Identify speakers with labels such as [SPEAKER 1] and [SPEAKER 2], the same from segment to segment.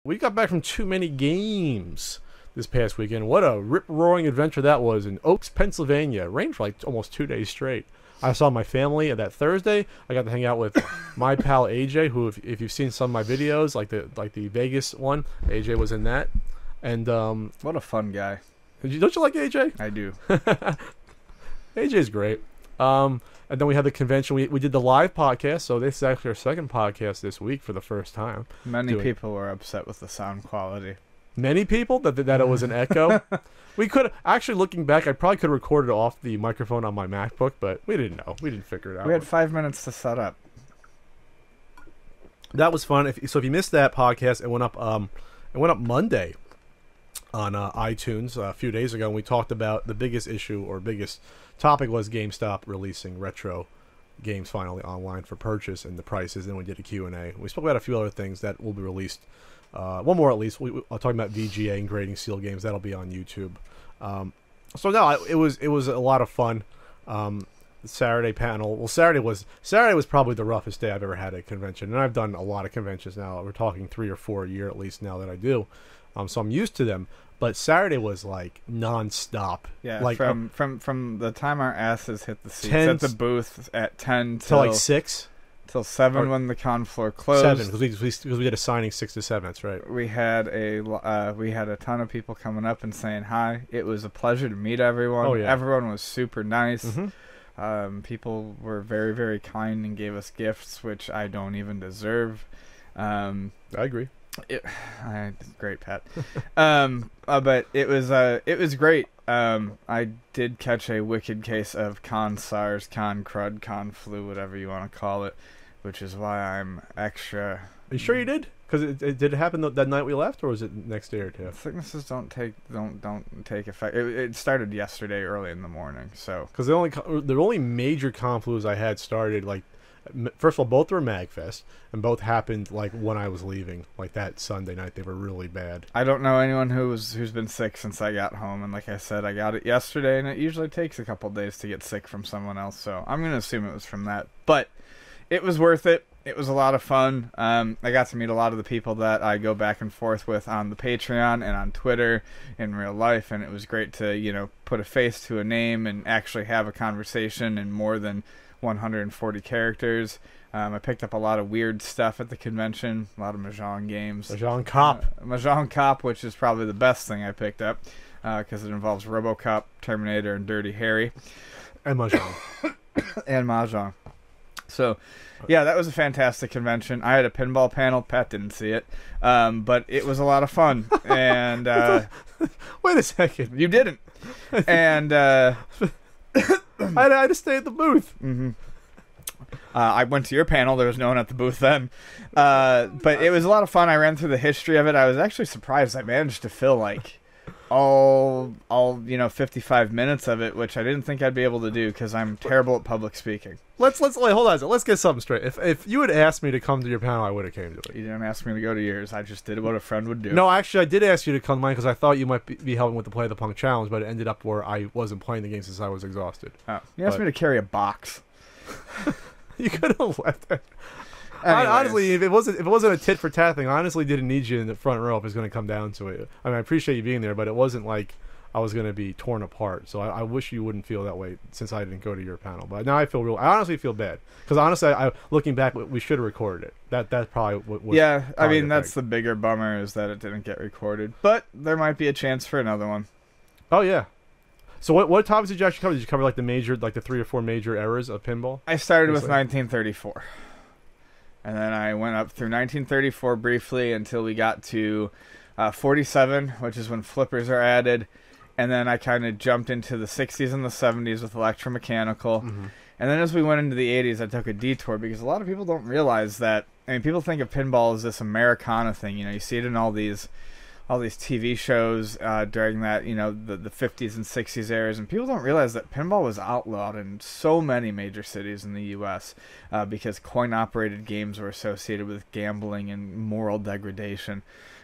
[SPEAKER 1] We got back from too many games this past weekend. What a rip-roaring adventure that was in Oaks, Pennsylvania. It rained for like almost 2 days straight. I saw my family that Thursday. I got to hang out with my pal AJ, who, if you've seen some of my videos, like the Vegas one, AJ was in that. And
[SPEAKER 2] what a fun guy.
[SPEAKER 1] Don't you like AJ?
[SPEAKER 2] I do.
[SPEAKER 1] AJ's great. And then we had the convention. We did the live podcast, so this is actually our second podcast this week for the first time.
[SPEAKER 2] Many people were upset with the sound quality.
[SPEAKER 1] Many people that it was an echo. We could actually, looking back, I probably could have recorded off the microphone on my MacBook, but we didn't know. We didn't figure it out.
[SPEAKER 2] We had 5 minutes to set up.
[SPEAKER 1] That was fun. If you missed that podcast, it went up Monday on iTunes a few days ago, and we talked about the biggest issue or biggest topic was GameStop releasing retro games finally online for purchase and the prices. And we did a Q&A. We spoke about a few other things that will be released. One more at least. I'll talk about VGA and grading sealed games. That'll be on YouTube. So no, it was a lot of fun. The Saturday panel. Well, Saturday was probably the roughest day I've ever had at a convention, and I've done a lot of conventions now. We're talking 3 or 4 a year at least now that I do. So I'm used to them. But Saturday was like nonstop.
[SPEAKER 2] Yeah,
[SPEAKER 1] like
[SPEAKER 2] from the time our asses hit the seats at the booth at 10
[SPEAKER 1] till like 6
[SPEAKER 2] till 7 when the con floor closed.
[SPEAKER 1] 7 because we did a signing 6 to 7. That's right.
[SPEAKER 2] We had a ton of people coming up and saying hi. It was a pleasure to meet everyone.
[SPEAKER 1] Oh, yeah.
[SPEAKER 2] Everyone was super nice.
[SPEAKER 1] Mm-hmm.
[SPEAKER 2] People were very, very kind and gave us gifts, which I don't even deserve.
[SPEAKER 1] I agree.
[SPEAKER 2] Great, Pat. But it was great. I did catch a wicked case of con SARS, con crud, con flu, whatever you want to call it, which is why I'm extra.
[SPEAKER 1] Are you sure you did? Because it did it happen that night we left, or was it next day or two?
[SPEAKER 2] Sicknesses don't take effect. It started yesterday early in the morning. So
[SPEAKER 1] because the only major con flus I had started like. First of all, both were MagFest, and both happened like when I was leaving, like that Sunday night. They were really bad.
[SPEAKER 2] I don't know anyone who's been sick since I got home, and like I said, I got it yesterday, and it usually takes a couple days to get sick from someone else, so I'm going to assume it was from that. But it was worth it. It was a lot of fun. I got to meet a lot of the people that I go back and forth with on the Patreon and on Twitter in real life, and it was great to, put a face to a name and actually have a conversation in more than 140 characters. I picked up a lot of weird stuff at the convention, a lot of Mahjong games.
[SPEAKER 1] Mahjong Cop.
[SPEAKER 2] Mahjong Cop, which is probably the best thing I picked up because it involves RoboCop, Terminator, and Dirty Harry.
[SPEAKER 1] And Mahjong.
[SPEAKER 2] And Mahjong. So, yeah, that was a fantastic convention. I had a pinball panel. Pat didn't see it. But it was a lot of fun. And
[SPEAKER 1] wait a second.
[SPEAKER 2] You didn't. And
[SPEAKER 1] I had to stay at the booth.
[SPEAKER 2] Mm-hmm. I went to your panel. There was no one at the booth then. But it was a lot of fun. I ran through the history of it. I was actually surprised I managed to fill like all 55 minutes of it, which I didn't think I'd be able to do because I'm terrible at public speaking.
[SPEAKER 1] Let's wait, hold on. Let's get something straight. If you had asked me to come to your panel, I would have came to it.
[SPEAKER 2] You didn't ask me to go to yours. I just did what a friend would do.
[SPEAKER 1] No, actually, I did ask you to come to mine because I thought you might be helping with the Play the Punk challenge, but it ended up where I wasn't playing the game since I was exhausted.
[SPEAKER 2] Oh, you asked me to carry a box.
[SPEAKER 1] You could have left it.
[SPEAKER 2] Anyways.
[SPEAKER 1] Honestly, if it wasn't a tit for tat thing, I honestly didn't need you in the front row if it's going to come down to it. I mean, I appreciate you being there, but it wasn't like I was going to be torn apart. So I wish you wouldn't feel that way since I didn't go to your panel. But now I honestly feel bad because honestly, looking back, we should have recorded it. That probably was.
[SPEAKER 2] Yeah, I mean that's the bigger bummer is that it didn't get recorded. But there might be a chance for another one.
[SPEAKER 1] Oh yeah. So what topics did you actually cover? Did you cover like the 3 or 4 major eras of pinball?
[SPEAKER 2] I started with 1934. And then I went up through 1934 briefly until we got to 47, which is when flippers are added. And then I kind of jumped into the 60s and the 70s with electromechanical. Mm-hmm. And then as we went into the 80s, I took a detour because a lot of people don't realize that. I mean, people think of pinball as this Americana thing. You see it in all these TV shows during that, the 50s and 60s eras. And people don't realize that pinball was outlawed in so many major cities in the U.S. Because coin-operated games were associated with gambling and moral degradation.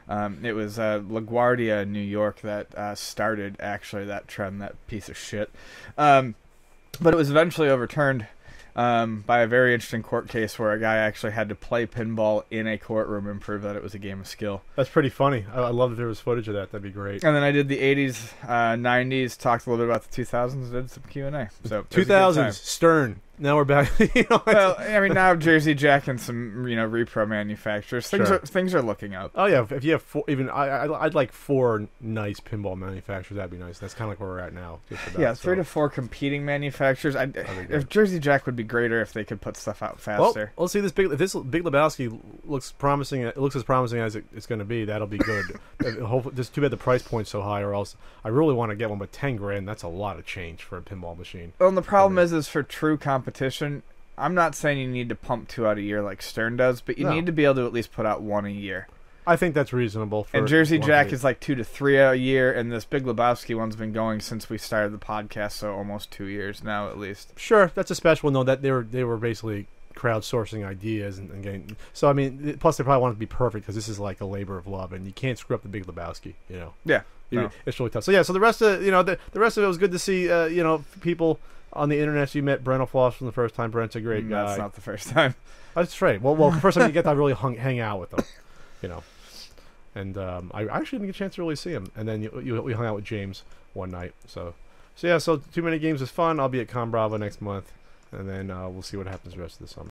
[SPEAKER 2] It was LaGuardia in New York that started, actually, that trend, that piece of shit. But it was eventually overturned by a very interesting court case where a guy actually had to play pinball in a courtroom and prove that it was a game of skill.
[SPEAKER 1] That's pretty funny. I love if there was footage of that. That'd be great.
[SPEAKER 2] And then I did the 80s, 90s, talked a little bit about the 2000s, did some Q&A. So
[SPEAKER 1] 2000s, Stern. Now we're back.
[SPEAKER 2] Well, I mean, now Jersey Jack and some repro manufacturers, things are looking up.
[SPEAKER 1] Oh yeah, if you have four, even I'd like 4 nice pinball manufacturers. That'd be nice. That's kind of like where we're at now. Just about,
[SPEAKER 2] yeah, 3 to 4 competing manufacturers. If Jersey Jack would be greater if they could put stuff out faster.
[SPEAKER 1] Well, let's see this Big Lebowski looks promising. It looks as promising as it's going to be. That'll be good. Hopefully, just too bad the price point's so high, or else I really want to get one. But $10,000, that's a lot of change for a pinball machine.
[SPEAKER 2] Well, and the problem is for true competition. I'm not saying you need to pump 2 out a year like Stern does, but you need to be able to at least put out 1 a year.
[SPEAKER 1] I think that's reasonable.
[SPEAKER 2] And Jersey Jack is like 2 to 3 a year, and this Big Lebowski one's been going since we started the podcast, so almost 2 years now at least.
[SPEAKER 1] Sure, that's a special one though. That they were basically crowdsourcing ideas and getting. So I mean, plus they probably want it to be perfect because this is like a labor of love, and you can't screw up the Big Lebowski.
[SPEAKER 2] Yeah. No.
[SPEAKER 1] It's really tough. So yeah, so the rest of the rest of it was good to see. People on the internet. So you met Brent Floss for the first time. Brent's a great guy.
[SPEAKER 2] That's not the first time.
[SPEAKER 1] That's right. Well, the first time you get to really hang out with him, And I actually didn't get a chance to really see him. And then we hung out with James one night. So yeah. So Too Many Games is fun. I'll be at Con Bravo next month, and then we'll see what happens the rest of the summer.